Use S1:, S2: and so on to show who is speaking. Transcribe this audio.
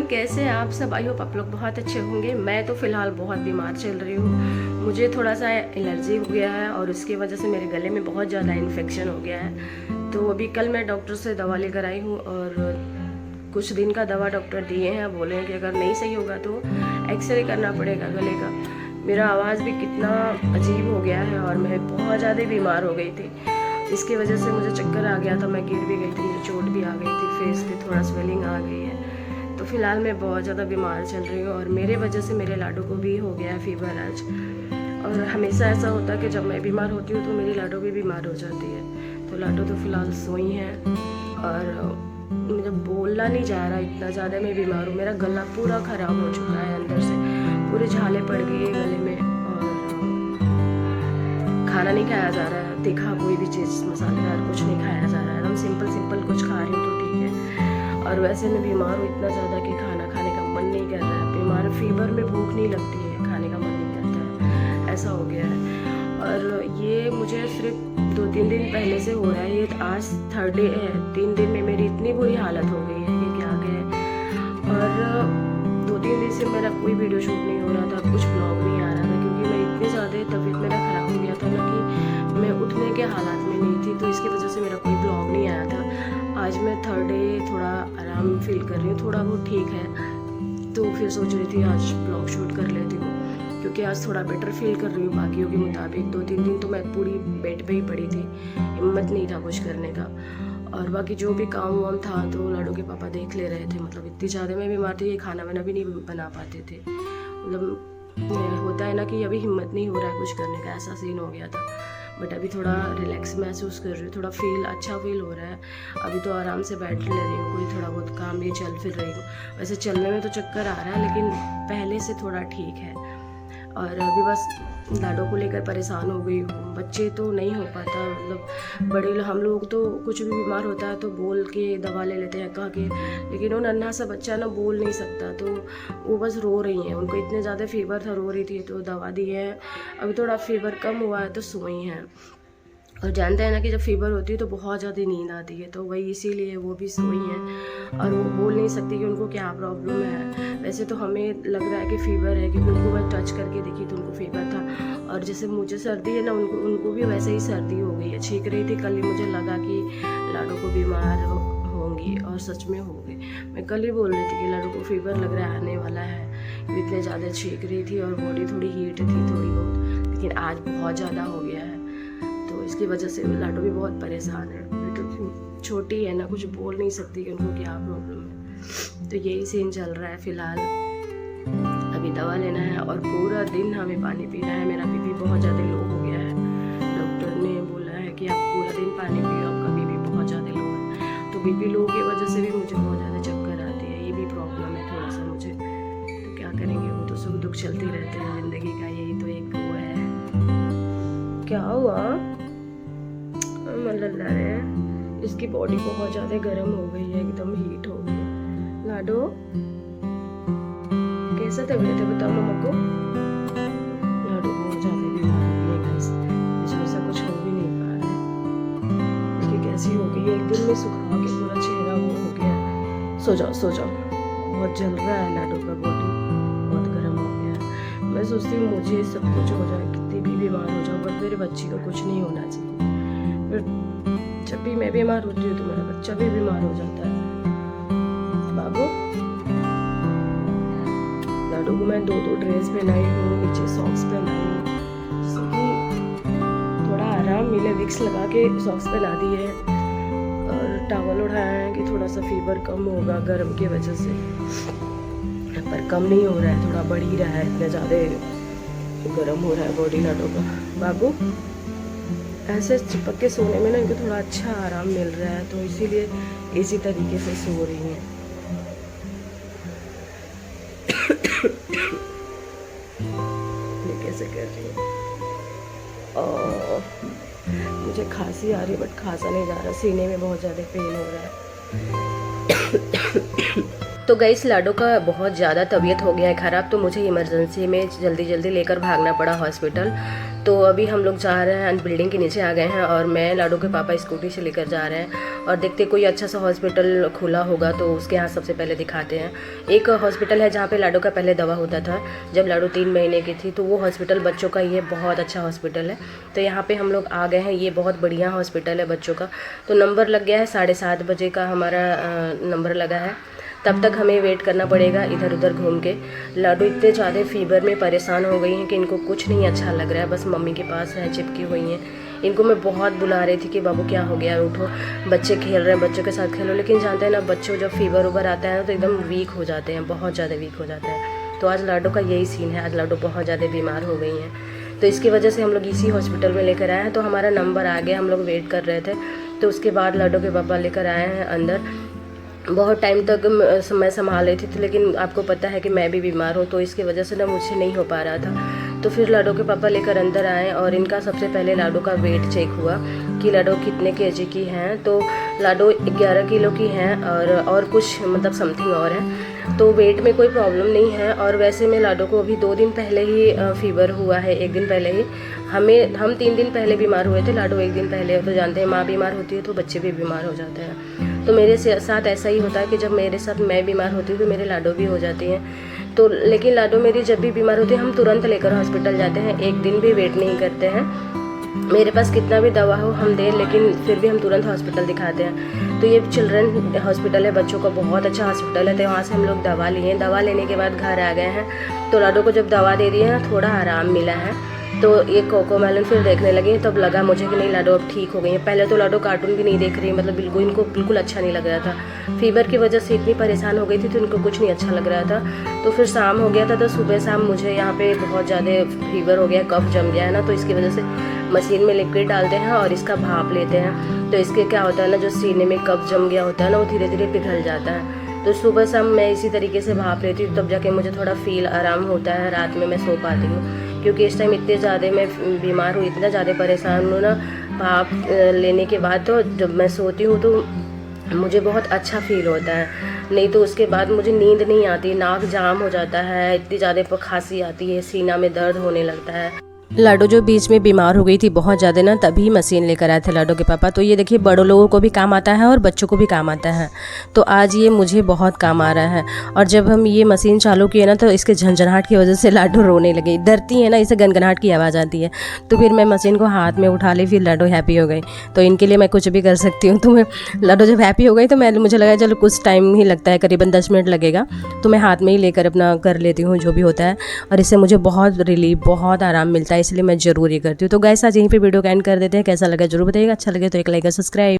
S1: कैसे हैं आप सब? आई होप आप लोग बहुत अच्छे होंगे। मैं तो फ़िलहाल बहुत बीमार चल रही हूँ। मुझे थोड़ा सा एलर्जी हो गया है और उसकी वजह से मेरे गले में बहुत ज़्यादा इन्फेक्शन हो गया है। तो अभी कल मैं डॉक्टर से दवा लेकर आई हूँ और कुछ दिन का दवा डॉक्टर दिए हैं। बोले हैं कि अगर नहीं सही होगा तो एक्सरे करना पड़ेगा गले का। मेरा आवाज़ भी कितना अजीब हो गया है और मैं बहुत ज़्यादा बीमार हो गई थी। इसकी वजह से मुझे चक्कर आ गया था, मैं गिर भी गई थी, मुझे चोट भी आ गई थी, फेस पे थोड़ा स्वेलिंग आ गई है। तो फिलहाल मैं बहुत ज़्यादा बीमार चल रही हूँ और मेरे वजह से मेरे लाडो को भी हो गया है फीवर आज। और हमेशा ऐसा होता है कि जब मैं बीमार होती हूँ तो मेरी लाडो भी बीमार हो जाती है। तो लाडो तो फिलहाल सोई हैं और मुझे बोलना नहीं जा रहा, इतना ज़्यादा मैं बीमार हूँ। मेरा गला पूरा ख़राब हो चुका है, अंदर से पूरी झाले पड़ गई है गले में और खाना नहीं खाया जा रहा है। तीखा कोई भी चीज़ मसालेदार कुछ नहीं खाया जा रहा है। एकदम सिंपल कुछ खा रही हूँ तो ठीक है। और वैसे मैं बीमार हूँ इतना ज़्यादा कि खाना खाने का मन नहीं कर रहा है। बीमार फीवर में भूख नहीं लगती है, खाने का मन नहीं करता है, ऐसा हो गया है। और ये मुझे सिर्फ 2-3 दिन पहले से हो रहा है। ये आज 3rd डे है। 3 दिन में मेरी इतनी बुरी हालत हो गई है कि क्या कहें। और 2-3 दिन से मेरा कोई वीडियो शूट नहीं हो रहा था, कुछ ब्लॉग नहीं आ रहा था, क्योंकि मैं इतनी ज़्यादा तबीयत मेरा ख़राब हो गया था ना कि मैं उठने के हालात में नहीं थी। तो इसकी वजह से मेरा कोई ब्लॉग नहीं आया था। आज मैं 3rd डे थोड़ा आराम फील कर रही हूँ, थोड़ा बहुत ठीक है। तो फिर सोच रही थी आज ब्लॉग शूट कर लेती हूँ, क्योंकि आज थोड़ा बेटर फील कर रही हूँ बाकियों के मुताबिक। 2-3 दिन तो मैं पूरी बेड पे ही पड़ी थी, हिम्मत नहीं था कुछ करने का। और बाकी जो भी काम वाम था तो लाडो के पापा देख ले रहे थे। मतलब इतनी ज़्यादा मैं बीमार थी, ये खाना वाना भी नहीं बना पाते थे। मतलब होता है ना कि अभी हिम्मत नहीं हो रहा है कुछ करने का, ऐसा सीन हो गया था। बट अभी थोड़ा रिलैक्स महसूस कर रही हूँ, थोड़ा अच्छा फील हो रहा है। अभी तो आराम से बैठ ले रही हूँ, कोई थोड़ा बहुत काम भी चल फिर रही हूँ। वैसे चलने में तो चक्कर आ रहा है लेकिन पहले से थोड़ा ठीक है। और अभी बस लाडो को लेकर परेशान हो गई हूँ। बच्चे तो नहीं हो पाता, मतलब बड़े हम लोग तो कुछ भी बीमार होता है तो बोल के दवा ले लेते हैं कह के, लेकिन वो नन्हा सा बच्चा ना बोल नहीं सकता। तो वो बस रो रही हैं, उनको इतने ज़्यादा फीवर था, रो रही थी तो दवा दी है। अभी थोड़ा फीवर कम हुआ है तो सोई हैं। और जानते हैं ना कि जब फीवर होती है तो बहुत ज़्यादा नींद आती है, तो वही इसीलिए वो भी सोई हैं और वो बोल नहीं सकती कि उनको क्या प्रॉब्लम है। वैसे तो हमें लग रहा है कि फ़ीवर है, क्योंकि उनको मैं टच करके देखी तो उनको फीवर था। और जैसे मुझे सर्दी है ना, उनको भी वैसे ही सर्दी हो गई है। छींक रही थी कल ही, मुझे लगा कि लाडो को बीमार होंगी और सच में हो गई। मैं कल ही बोल रही थी कि लाडो को फीवर लग रहा है, आने वाला है। इतने ज़्यादा छींक रही थी और बॉडी थोड़ी हीट थी थोड़ी बहुत, लेकिन आज बहुत ज़्यादा हो गया है। तो इसकी वजह से लाडो भी बहुत परेशान है। तो छोटी है ना, कुछ बोल नहीं सकती कि उनको क्या प्रॉब्लम है। तो यही सीन चल रहा है फिलहाल। अभी दवा लेना है और पूरा दिन हमें पानी पीना है। मेरा बीपी बहुत ज़्यादा लो हो गया है। डॉक्टर ने बोला है कि आप पूरा दिन पानी पियो, आपका बीपी बहुत ज़्यादा लो है। तो बीपी लो की वजह से भी मुझे बहुत ज़्यादा चक्कर आती है, ये भी प्रॉब्लम है थोड़ा सा मुझे। तो क्या करेंगे, वो तो सुख दुख चलते रहते हैं ज़िंदगी का, यही तो एक वो है। क्या हुआ? लल्ला है, इसकी बॉडी बहुत ज़्यादा गर्म हो गई है, एकदम हीट हो गई। लाडो कैसा तबीयत है बताओ मम्मा को। लाडो बहुत ज़्यादा बीमार हो गई है गाइस, इसमें से कुछ हो भी नहीं पा रहा है। इसकी कैसी हो गई है, एक दिन में सुखा के पूरा चेहरा वो हो गया। सो जाओ, बहुत जल रहा है लाडो का, बॉडी बहुत गर्म हो गया है। मैं सोचती हूँ मुझे सब कुछ हो जाए, कितनी भी बीमार हो जाऊँ, पर मेरे बच्ची को कुछ नहीं होना चाहिए। जब भी मैं बीमार होती हूँ तो मेरा बच्चा भी बीमार हो जाता है। बाबू, लाडो को मैं 2 ड्रेस पहनाई हूँ, नीचे सॉक्स पहनाई हूँ, जिससे कि थोड़ा आराम मिले। विक्स लगा के सॉक्स पहना दिए हैं और टॉवल उठाया है कि थोड़ा सा फीवर कम होगा गर्म की वजह से, पर कम नहीं हो रहा है, थोड़ा बढ़ ही रहा है। इतना ज़्यादा गर्म हो रहा है बॉडी लाडो का। बाबू ऐसे चिपक के सोने में ना इनको थोड़ा अच्छा आराम मिल रहा है, तो इसीलिए इसी तरीके से सो रही हैं। ये कैसे कर रही है? मुझे खांसी आ रही है, बट खांसा नहीं जा रहा, सीने में बहुत ज़्यादा पेन हो रहा है। तो गाइस लाडो का बहुत ज़्यादा तबीयत हो गया है ख़राब, तो मुझे इमरजेंसी में जल्दी लेकर भागना पड़ा हॉस्पिटल। तो अभी हम लोग जा रहे हैं, बिल्डिंग के नीचे आ गए हैं और मैं लाडो के पापा स्कूटी से लेकर जा रहे हैं और देखते कोई अच्छा सा हॉस्पिटल खुला होगा तो उसके यहाँ सबसे पहले दिखाते हैं। एक हॉस्पिटल है जहाँ पे लाडो का पहले दवा होता था जब लाडो 3 महीने की थी, तो वो हॉस्पिटल बच्चों का ये बहुत अच्छा हॉस्पिटल है। तो यहाँ पे हम लोग आ गए हैं, ये बहुत बढ़िया हॉस्पिटल है बच्चों का। तो नंबर लग गया है 7:30 बजे का हमारा नंबर लगा है। तब तक हमें वेट करना पड़ेगा इधर उधर घूम के। लाडो इतने ज़्यादा फीवर में परेशान हो गई हैं कि इनको कुछ नहीं अच्छा लग रहा है, बस मम्मी के पास है चिपकी हुई हैं। इनको मैं बहुत बुला रही थी कि बाबू क्या हो गया, उठो, बच्चे खेल रहे हैं, बच्चों के साथ खेलो। लेकिन जानते हैं ना, बच्चों जब फीवर उबर आता है तो एकदम वीक हो जाते हैं, बहुत ज़्यादा वीक हो जाता है। तो आज लाडो का यही सीन है, आज लाडो बहुत ज़्यादा बीमार हो गई हैं। तो इसकी वजह से हम लोग इसी हॉस्पिटल में लेकर आए हैं। तो हमारा नंबर आ गया, हम लोग वेट कर रहे थे। तो उसके बाद लाडो के पापा लेकर आए हैं अंदर। बहुत टाइम तक मैं संभाल रही थी, लेकिन आपको पता है कि मैं भी बीमार हूँ, तो इसकी वजह से ना मुझसे नहीं हो पा रहा था। तो फिर लाडो के पापा लेकर अंदर आए और इनका सबसे पहले लाडो का वेट चेक हुआ कि लाडो कितने केजी की हैं। तो लाडो 11 किलो की हैं और कुछ मतलब समथिंग और है। तो वेट में कोई प्रॉब्लम नहीं है। और वैसे में लाडो को अभी 2 दिन पहले ही फीवर हुआ है, 1 दिन पहले ही। हम 3 दिन पहले बीमार हुए थे, लाडो 1 दिन पहले। तो जानते हैं माँ बीमार होती है तो बच्चे भी बीमार हो जाते हैं। तो मेरे साथ ऐसा ही होता है कि जब मेरे साथ मैं बीमार होती हूँ तो मेरे लाडो भी हो जाती हैं। तो लेकिन लाडो मेरी जब भी बीमार होती है हम तुरंत लेकर हॉस्पिटल जाते हैं, 1 दिन भी वेट नहीं करते हैं। मेरे पास कितना भी दवा हो हम दें, लेकिन फिर भी हम तुरंत हॉस्पिटल दिखाते हैं। तो ये चिल्ड्रन हॉस्पिटल है, बच्चों का बहुत अच्छा हॉस्पिटल है। तो वहाँ से हम लोग दवा लिए, दवा लेने के बाद घर आ गए हैं। तो लाडो को जब दवा दे दी है थोड़ा आराम मिला है। तो ये कोकोमेलन फिर देखने लगी, तब लगा मुझे कि नहीं लाडो अब ठीक हो गई है। पहले तो लाडो कार्टून भी नहीं देख रही, मतलब बिल्कुल इनको बिल्कुल अच्छा नहीं लग रहा था। फीवर की वजह से इतनी परेशान हो गई थी तो इनको कुछ नहीं अच्छा लग रहा था। तो फिर शाम हो गया था, तो सुबह शाम मुझे यहाँ पे बहुत ज़्यादा फीवर हो गया, कफ जम गया है ना, तो इसकी वजह से मशीन में लिक्विड डालते हैं और इसका भाप लेते हैं। तो इसके क्या होता है ना, जो सीने में कफ जम गया होता है ना, वो धीरे धीरे पिघल जाता है। तो सुबह शाम मैं इसी तरीके से भाप लेती हूँ, तब जाके मुझे थोड़ा फील आराम होता है, रात में मैं सो पाती हूँ। क्योंकि इस टाइम इतने ज़्यादा मैं बीमार हूँ, इतना ज़्यादा परेशान हूँ ना, भाप लेने के बाद तो जब मैं सोती हूँ तो मुझे बहुत अच्छा फील होता है। नहीं तो उसके बाद मुझे नींद नहीं आती, नाक जाम हो जाता है, इतनी ज़्यादा खांसी आती है, सीना में दर्द होने लगता है। लाडो जो बीच में बीमार हो गई थी बहुत ज़्यादा ना, तभी मशीन लेकर आए थे लाडो के पापा। तो ये देखिए, बड़ों लोगों को भी काम आता है और बच्चों को भी काम आता है। तो आज ये मुझे बहुत काम आ रहा है। और जब हम ये मशीन चालू किए ना, तो इसके झंझनाहट की वजह से लाडो रोने लगी। डरती है ना, इसे गनगनाहट की आवाज़ आती है। तो फिर मैं मशीन को हाथ में उठा ली, फिर लाडो हैप्पी हो गई। तो इनके लिए मैं कुछ भी कर सकती हूँ। तो मैं लाडो जब हैप्पी हो गई तो मुझे लगा चलो कुछ टाइम ही लगता है, करीबन 10 मिनट लगेगा, तो मैं हाथ में ही लेकर अपना कर लेती हूँ जो भी होता है। और इससे मुझे बहुत रिलीफ, बहुत आराम मिलता है, इसलिए मैं ज़रूर करती हूँ। तो गाइस आज यहीं पे वीडियो का एंड कर देते हैं। कैसा लगा जरूर बताइएगा, अच्छा लगे तो एक लाइक और सब्सक्राइब।